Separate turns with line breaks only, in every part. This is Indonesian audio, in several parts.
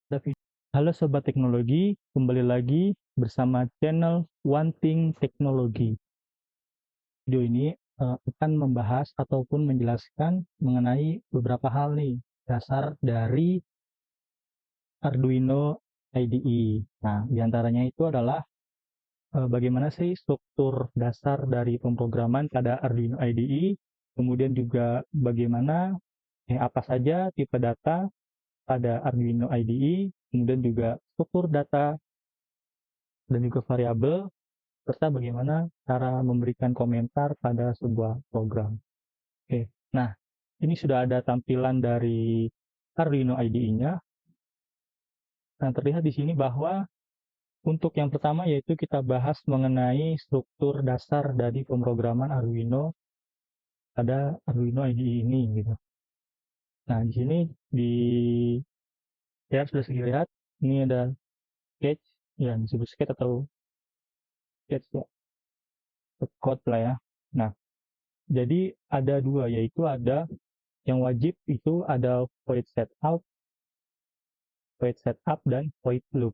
Ada Halo Sobat Teknologi, kembali lagi bersama channel One Thing Teknologi. Video ini akan membahas ataupun menjelaskan mengenai beberapa hal nih, dasar dari Arduino IDE. Nah, diantaranya itu adalah bagaimana sih struktur dasar dari pemrograman pada Arduino IDE, kemudian juga bagaimana apa saja tipe data pada Arduino IDE, kemudian juga struktur data dan juga variabel, serta bagaimana cara memberikan komentar pada sebuah program. Oke, nah ini sudah ada tampilan dari Arduino IDE-nya. Nah, terlihat di sini bahwa untuk yang pertama yaitu kita bahas mengenai struktur dasar dari pemrograman Arduino pada Arduino IDE ini gitu. Nah, di sini di ya sudah dilihat ini ada sketch, ya disebut sketch atau sketch ya, code lah ya. Nah, jadi ada dua, yaitu ada yang wajib itu ada void setup dan void loop.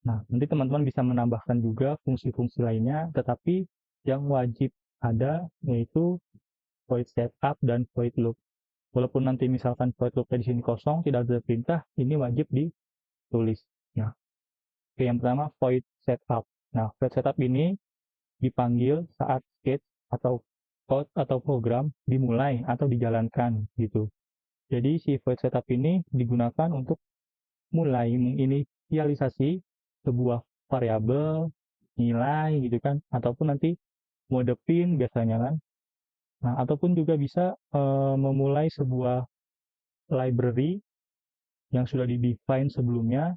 Nah, nanti teman-teman bisa menambahkan juga fungsi-fungsi lainnya, tetapi yang wajib ada yaitu void setup dan void loop. Walaupun nanti misalkan void loop di sini kosong, tidak ada perintah, ini wajib ditulis. Nah, yang pertama void setup. Nah, void setup ini dipanggil saat sketch atau code atau program dimulai atau dijalankan gitu. Jadi si void setup ini digunakan untuk mulai menginisialisasi sebuah variabel, nilai gitu kan, ataupun nanti mode pin biasanya kan. Nah, ataupun juga bisa memulai sebuah library yang sudah di-define sebelumnya,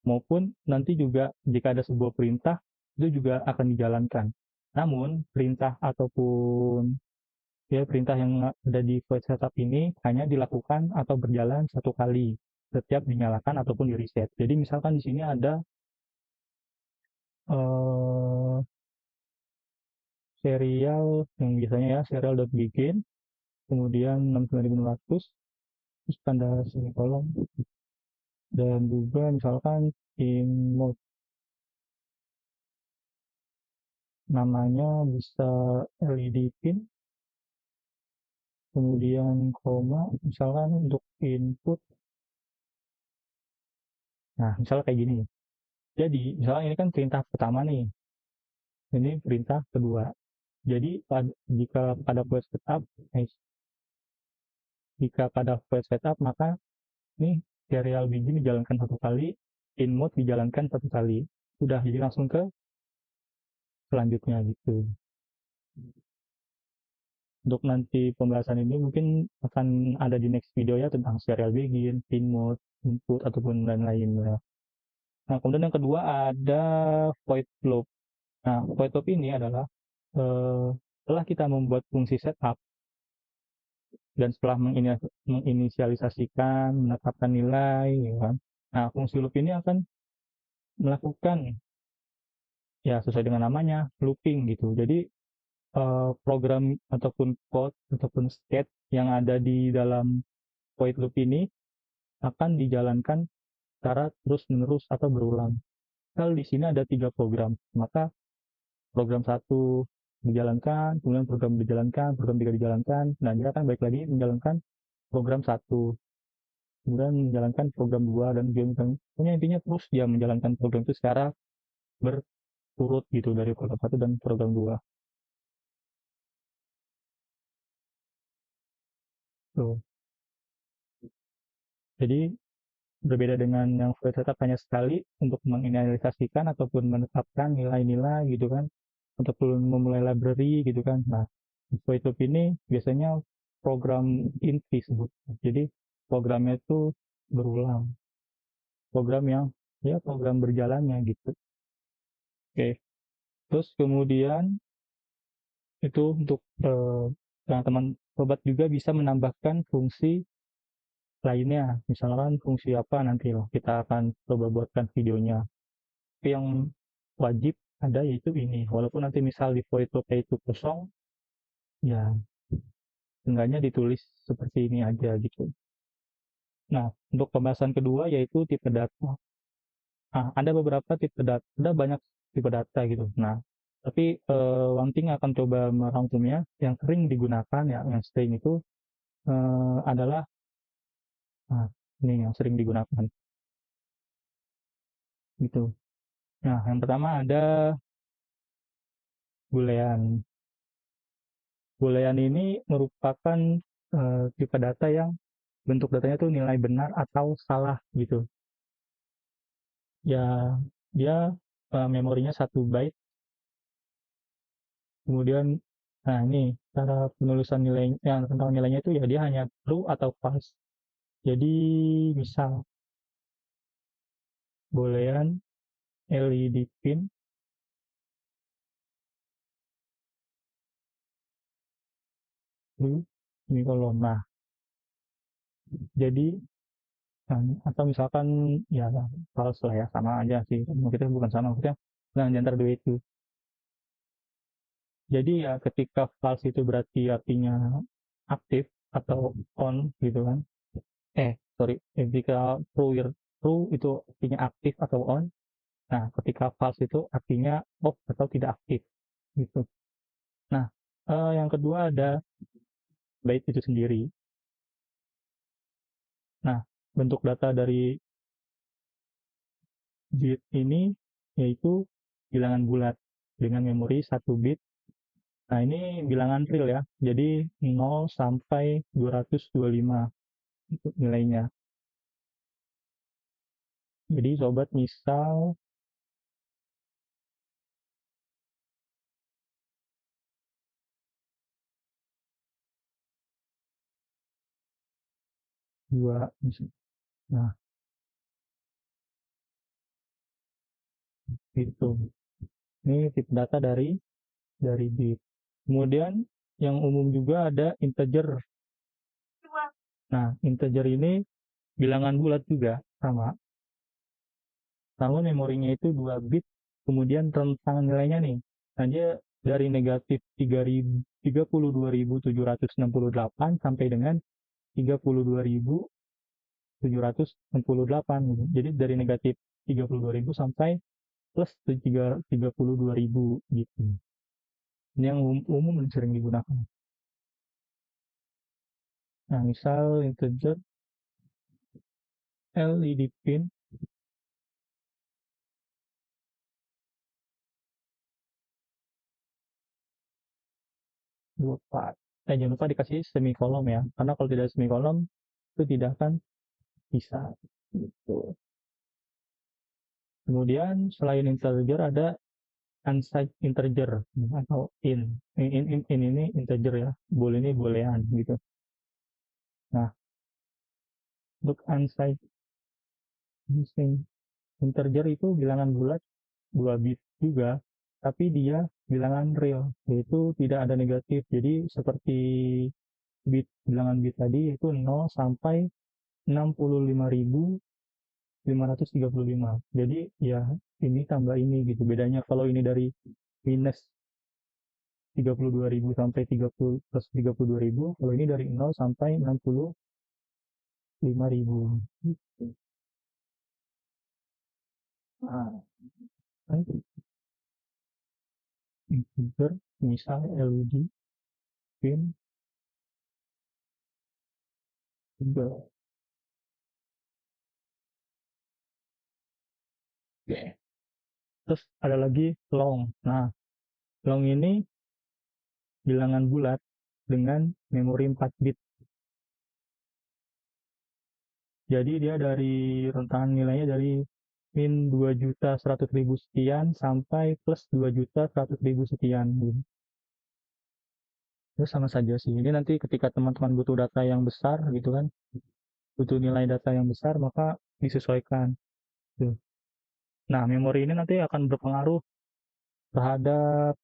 maupun nanti juga jika ada sebuah perintah itu juga akan dijalankan. Namun perintah ataupun ya perintah yang ada di void setup ini hanya dilakukan atau berjalan satu kali setiap dinyalakan ataupun di reset. Jadi misalkan di sini ada eh, serial yang biasanya ya serial.begin, kemudian 69600, terus tanda semikolon, dan juga misalkan in mode namanya bisa LED pin, kemudian koma misalkan untuk input. Nah, misalnya kayak gini. Jadi, misalnya ini kan perintah pertama nih, ini perintah kedua. Jadi jika pada void setup, maka ini serial begin dijalankan satu kali, in mode dijalankan satu kali. Sudah, jadi langsung ke selanjutnya gitu. Untuk nanti pembahasan ini mungkin akan ada di next video ya, tentang serial begin, in mode, input ataupun lain-lainnya. Nah, kemudian yang kedua ada void loop. Nah, void loop ini adalah setelah kita membuat fungsi setup dan setelah menginisialisasikan, menetapkan nilai, ya kan. Nah, fungsi loop ini akan melakukan ya sesuai dengan namanya looping gitu. Jadi program ataupun code ataupun state yang ada di dalam void loop ini akan dijalankan secara terus-menerus atau berulang. Kalau di sini ada 3 program, maka program 1 dijalankan, kemudian program dijalankan, program 3 dijalankan, nah dia akan balik lagi menjalankan program 1, kemudian menjalankan program 2, dan pokoknya intinya terus dia menjalankan program itu secara berturut gitu, dari program 1 dan program 2. Tuh. Jadi berbeda dengan yang void setup hanya sekali untuk menginisialisasikan ataupun menetapkan nilai-nilai gitu kan, untuk memulai library gitu kan. Nah, void loop ini biasanya program inti sebut. Jadi programnya itu berulang, program yang ya program berjalannya gitu. Oke, terus kemudian itu untuk nah, teman sobat juga bisa menambahkan fungsi lainnya, misalkan fungsi apa nanti loh kita akan coba buatkan videonya. Tapi yang wajib ada yaitu ini, walaupun nanti misal di void loop itu kosong, ya enggaknya ditulis seperti ini aja gitu. Nah, untuk pembahasan kedua yaitu tipe data. Nah, ada beberapa tipe data, ada banyak tipe data gitu. Nah, tapi One Thing akan coba merangkumnya. Yang sering digunakan ya, yang sering itu adalah, nah, ini yang sering digunakan gitu. Nah, yang pertama ada Boolean. Boolean ini merupakan tipe data yang bentuk datanya tuh nilai benar atau salah gitu. Ya, dia memorinya 1 byte. Kemudian, nah ini cara penulisan nilai yang tentang nilainya itu ya dia hanya true atau false. Jadi misal boolean LED pin true semikolon. Nah, jadi atau misalkan ya false lah ya, sama aja sih. Maksudnya bukan sama, maksudnya nah di antara dua itu. Jadi ya ketika false itu berarti artinya aktif atau on gitu kan. Sorry, ketika true itu artinya aktif atau on. Nah, ketika false itu artinya off atau tidak aktif gitu. Nah, yang kedua ada byte itu sendiri. Nah, bentuk data dari bit ini yaitu bilangan bulat dengan memori 1 bit. Nah, ini bilangan real ya. Jadi 0 sampai 225 itu nilainya. Jadi sobat misal 2, nah itu. Ini tip data dari bit. Kemudian yang umum juga ada integer. Nah, integer ini bilangan bulat juga sama. Namun memorinya itu 2 bit, kemudian rentang nilainya nih. Nah, dia dari negatif 32.768 sampai dengan 32.768 gitu. Jadi dari negatif 32.000 sampai plus 32.000 gitu. Ini yang umum dan sering digunakan. Nah, misal integer LED pin 24. Jangan lupa dikasih semikolon ya, karena kalau tidak semikolon itu tidak akan bisa gitu. Kemudian selain integer ada unsigned integer atau in ini integer ya, boleh ini boolean gitu. Nah, untuk unsigned integer itu bilangan bulat 2 bit juga, tapi dia bilangan real, yaitu tidak ada negatif. Jadi seperti bilangan bit tadi itu 0 sampai 65.535. Jadi ya ini tambah ini gitu. Bedanya kalau ini dari minus 32.000 sampai 30 plus 32.000, kalau ini dari 0 sampai 65.000 gitu. Nah, kan integer misalnya LED pin 3. Oke. Terus ada lagi long. Nah, long ini bilangan bulat dengan memori 4 bit. Jadi dia dari rentang nilainya dari min 2.100.000 sekian sampai plus 2.100.000 sekian. Itu sama saja sih. Ini nanti ketika teman-teman butuh data yang besar gitu kan, butuh nilai data yang besar, maka disesuaikan. Tuh. Nah, memori ini nanti akan berpengaruh terhadap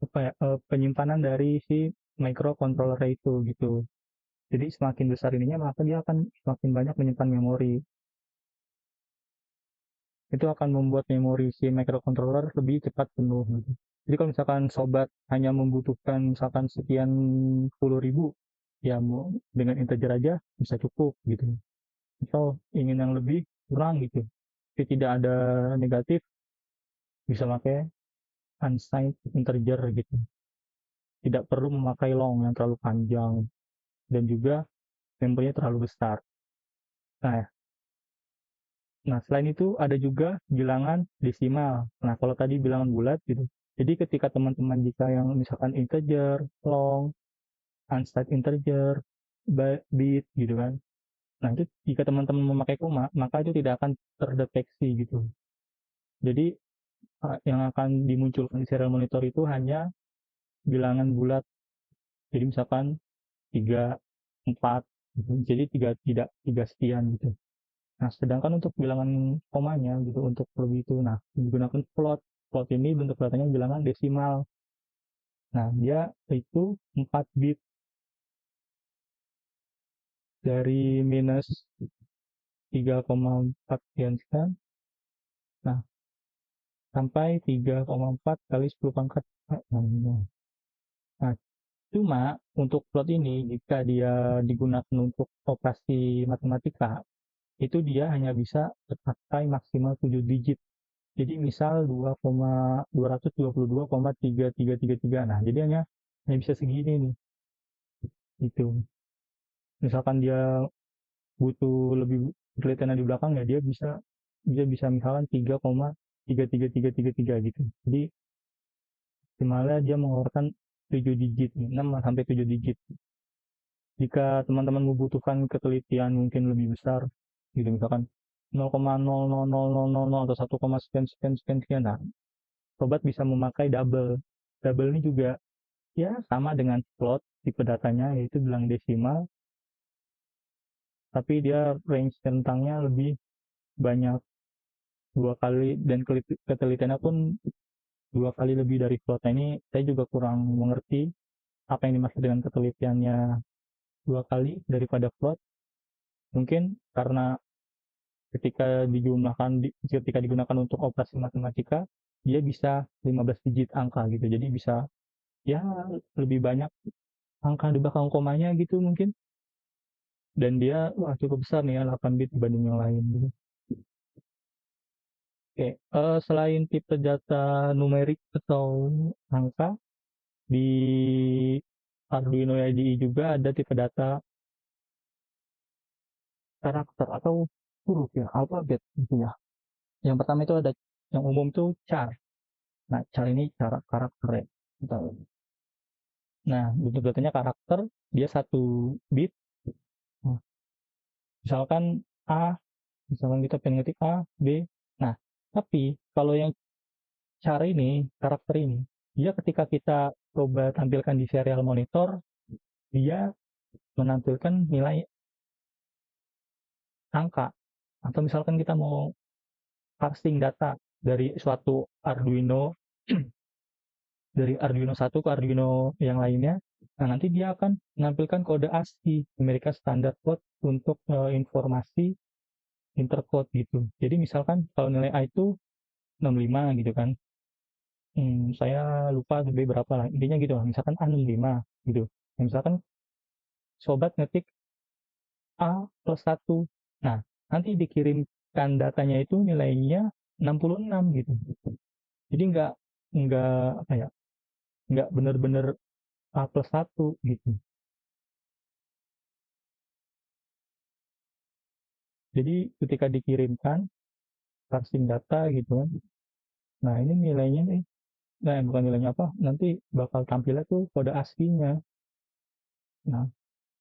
apa ya, penyimpanan dari si microcontroller itu gitu. Jadi semakin besar ininya, maka dia akan semakin banyak menyimpan memori. Itu akan membuat memori si microcontroller lebih cepat penuh gitu. Jadi kalau misalkan sobat hanya membutuhkan misalkan sekian 10.000, ya mau dengan integer aja bisa cukup gitu. Atau ingin yang lebih kurang gitu. Tapi tidak ada negatif, bisa pakai unsigned integer gitu. Tidak perlu memakai long yang terlalu panjang dan juga memorinya terlalu besar. Nah, selain itu ada juga bilangan desimal. Nah, kalau tadi bilangan bulat gitu. Jadi ketika teman-teman jika yang misalkan integer, long, unsigned integer, bit gitu kan. Nah, itu jika teman-teman memakai koma, maka itu tidak akan terdeteksi gitu. Jadi yang akan dimunculkan di serial monitor itu hanya bilangan bulat. Jadi misalkan 3, 4 gitu. Jadi tidak 3 sekian gitu. Nah, sedangkan untuk bilangan komanya gitu untuk lebih itu, nah menggunakan float. Float ini bentuk datanya bilangan desimal. Nah, dia itu 4 bit dari minus 3,4 sekian sekian. Nah, sampai 3,4 kali 10 pangkat. Nah, cuma untuk plot ini jika dia digunakan untuk operasi matematika, itu dia hanya bisa terpakai maksimal 7 digit. Jadi misal 2,222,3333. Nah, jadi hanya bisa segini nih. Itu. Misalkan dia butuh lebih penelitian di belakang ya dia bisa misalkan 3,33333 gitu. Jadi maksimalnya dia mengeluarkan 7 digit, 6 sampai 7 digit. Jika teman-teman membutuhkan ketelitian mungkin lebih besar, gitu misalkan 0,00000 atau 1, sekian sekian sekian sekian, nah sobat bisa memakai double. Double ini juga ya sama dengan float tipe datanya yaitu bilang desimal, tapi dia range rentangnya lebih banyak 2 kali dan ketelitiannya pun 2 kali lebih dari float. Nah, ini saya juga kurang mengerti apa yang dimaksud dengan ketelitiannya 2 kali daripada float. Mungkin karena ketika digunakan untuk operasi matematika dia bisa 15 digit angka gitu, jadi bisa ya lebih banyak angka di belakang komanya gitu mungkin, dan dia wah cukup besar nih ya 8 bit dibanding yang lain gitu. Oke, selain tipe data numerik atau angka di Arduino IDE juga ada tipe data karakter atau huruf ya, alfabet gitu ya. Yang pertama itu ada yang umum tuh char. Nah, char ini cara karakter ya. Nah, bentuk datanya karakter, dia 1 bit. Nah, misalkan A, misalkan kita pengen ngetik A, B. Nah, tapi kalau yang cara ini, karakter ini, dia ketika kita coba tampilkan di serial monitor, dia menampilkan nilai angka. Atau misalkan kita mau parsing data dari suatu Arduino, dari Arduino 1 ke Arduino yang lainnya, nah nanti dia akan menampilkan kode ASCII, American Standard Code untuk informasi intercode gitu. Jadi misalkan kalau nilai A itu 65 gitu kan, saya lupa lebih berapa lah, intinya gitu lah, misalkan A65 gitu. Nah, misalkan sobat ngetik A+1, nah nanti dikirimkan datanya itu nilainya 66 gitu. Jadi nggak apa ya, nggak benar-benar A+1 gitu. Jadi ketika dikirimkan parsing data gitu kan, nah ini nilainya nih, nah bukan nilainya apa, nanti bakal tampilnya tuh kode ASCII-nya. Nah,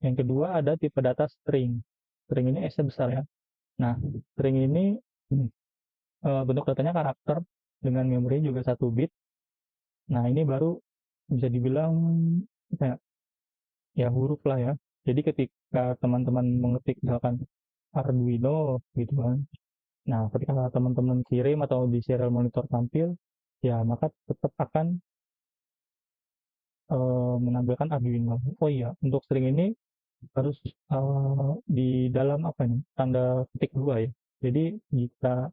yang kedua ada tipe data string. String ini S-nya besar ya. Nah, string ini bentuk datanya karakter dengan memori juga 1 bit. Nah, ini baru bisa dibilang ya, ya huruf lah ya. Jadi ketika teman-teman mengetik misalkan Arduino gitu kan. Nah, ketika teman-teman kirim atau di serial monitor tampil, ya maka tetap akan menampilkan Arduino. Oh iya, untuk string ini harus di dalam apa nih, tanda petik 2 ya. Jadi jika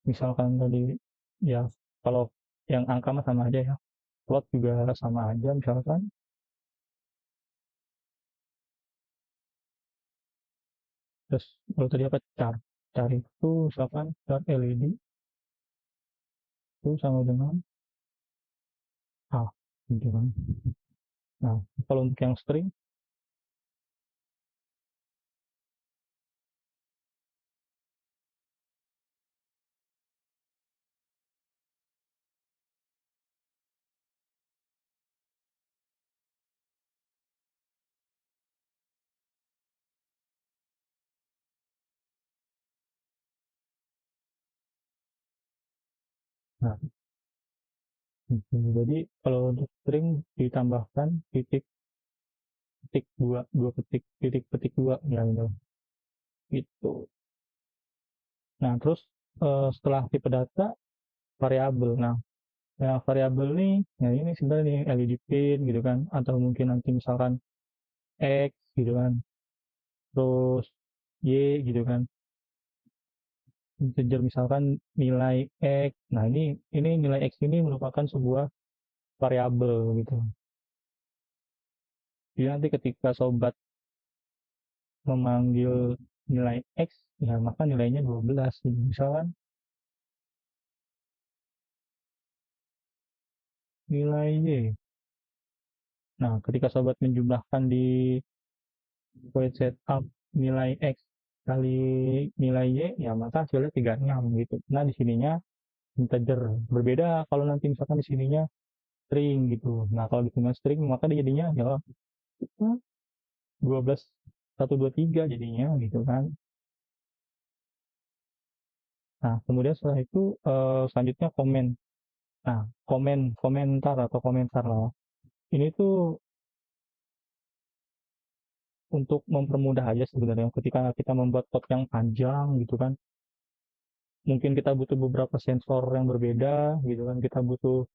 misalkan tadi ya kalau yang angka mah sama aja ya, plot juga sama aja misalkan Terus kalau tadi apa char itu misalkan char LED itu sama dengan A gitu kan. Nah, kalau untuk yang string, nah gitu. Jadi kalau untuk string ditambahkan titik petik dua, dua petik titik petik dua ya gitu. Gitu. Nah, terus setelah tipe data variabel. Nah, ya variabel nih, nah ini sebenarnya nih LED pin gitu kan, atau mungkin nanti misalkan X gitu kan, terus Y gitu kan, integer misalkan nilai X. Nah, ini nilai X ini merupakan sebuah variabel gitu. Jadi nanti ketika sobat memanggil nilai X, ya maka nilainya 12 gitu. Misalkan nilai Y. Nah, ketika sobat menjumlahkan di void setup nilai X kali nilai Y, ya maka hasilnya 36 gitu. Nah, di sininya integer. Berbeda kalau nanti misalkan di sininya string gitu. Nah, kalau di sini string maka dia jadinya ya 12 123 jadinya gitu kan. Nah, kemudian setelah itu selanjutnya komen. Nah, komentar atau komentar lah. Ini tuh untuk mempermudah aja sebenarnya ketika kita membuat code yang panjang gitu kan. Mungkin kita butuh beberapa sensor yang berbeda gitu kan. Kita butuh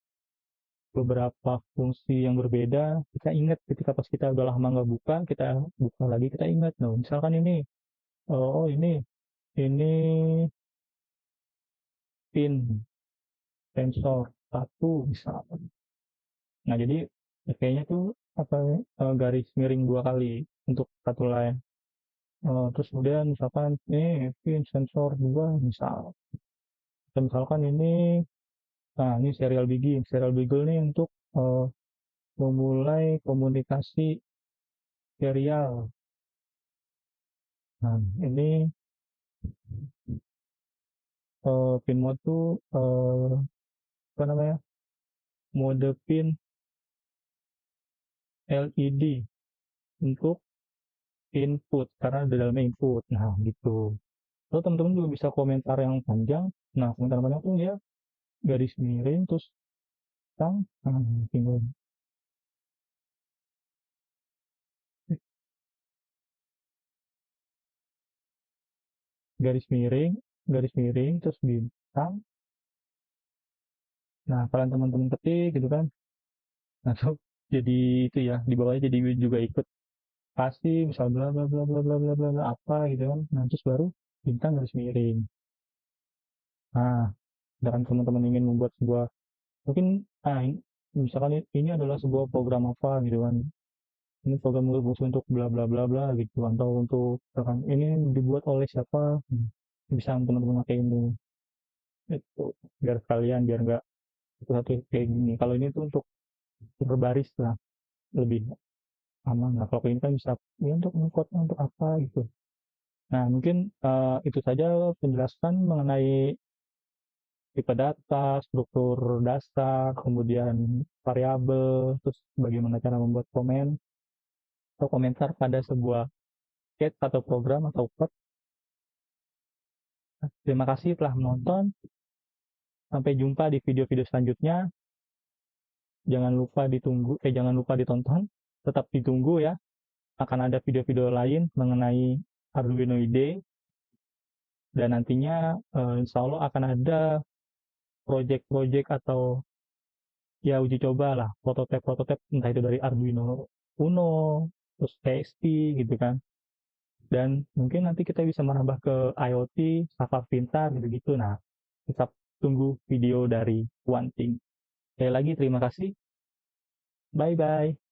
beberapa fungsi yang berbeda. Kita ingat ketika pas kita udah lama nggak buka, kita buka lagi kita ingat. Nah, misalkan ini, oh ini pin sensor satu misalkan. Nah, jadi kayaknya tuh apa garis miring dua kali untuk satu line. Terus kemudian misalkan ini pin sensor dua misal. Dan misalkan ini, nah ini serial begin nih untuk eh, memulai komunikasi serial. Nah, ini pin mode tuh apa namanya? Mode pin LED untuk input karena ada dalamnya input. Nah, gitu. Lalu teman-teman juga bisa komentar yang panjang. Nah, komentar panjang tuh ya garis miring terus tang, nah, tinggal garis miring, garis miring terus bintang. Nah, kalian teman-teman ketik gitu kan. Nah, tuh jadi itu ya, di bawahnya jadi juga ikut pasti misal bla bla bla bla bla bla bla apa gitu kan. Nah, terus baru bintang garis miring. Nah, sedangkan teman-teman ingin membuat sebuah mungkin misalkan ini adalah sebuah program apa gitu kan. Ini program khusus untuk bla bla bla bla gitu atau untuk misalkan ini dibuat oleh siapa. Bisa teman-teman pakai ini itu biar kalian biar nggak satu kayak gini. Kalau ini tuh untuk berbaris lah lebih aman. Nah, kalau ini kan bisa ya untuk untuk apa gitu. Nah, mungkin itu saja penjelasan mengenai tipe data, struktur dasar, kemudian variabel, terus bagaimana cara membuat komen atau komentar pada sebuah chat atau program atau code. Terima kasih telah menonton. Sampai jumpa di video-video selanjutnya. Jangan lupa ditonton. Tetap ditunggu ya. Akan ada video-video lain mengenai Arduino IDE dan nantinya insya Allah akan ada project-project atau ya uji coba lah prototipe-prototipe entah itu dari Arduino Uno terus XP gitu kan dan mungkin nanti kita bisa merambah ke IoT safar pintar gitu-gitu. Nah, tetap tunggu video dari One Thing. Sekali lagi terima kasih, bye bye.